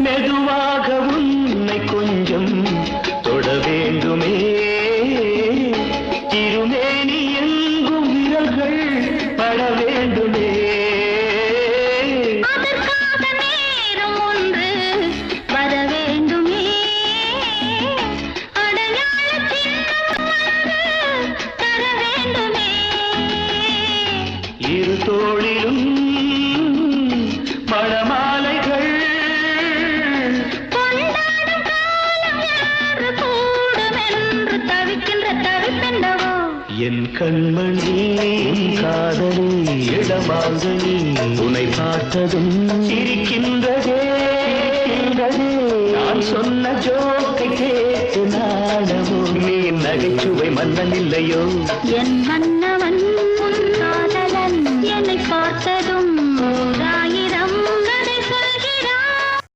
மெதுவாக உன்னை கொஞ்சம் தொட வேண்டுமே திருமேனி எங்கும் விரல்கள் பட வேண்டுமே அதற்காக நேரம் ஒன்று வர வேண்டுமே அடையாள சின்னம் ஒன்று தர வேண்டுமே இரு தோளிலும் மணமாலைகள் கொண்டாடும் காலம் யாரு கூடும் என்று தவிக்கின்ற தவிப்பென்னவோ என் கண்மணி காதலி இடமாங்கனி உன்னை பார்த்ததும் சிரிக்கின்றதே நான் சொன்ன ஜோக்கை கேட்டு நாடமோ நீ நகைச்சுவை மன்னன் இல்லையோ என் மன்னவன் உன் காதலன் என்னை பார்த்ததும்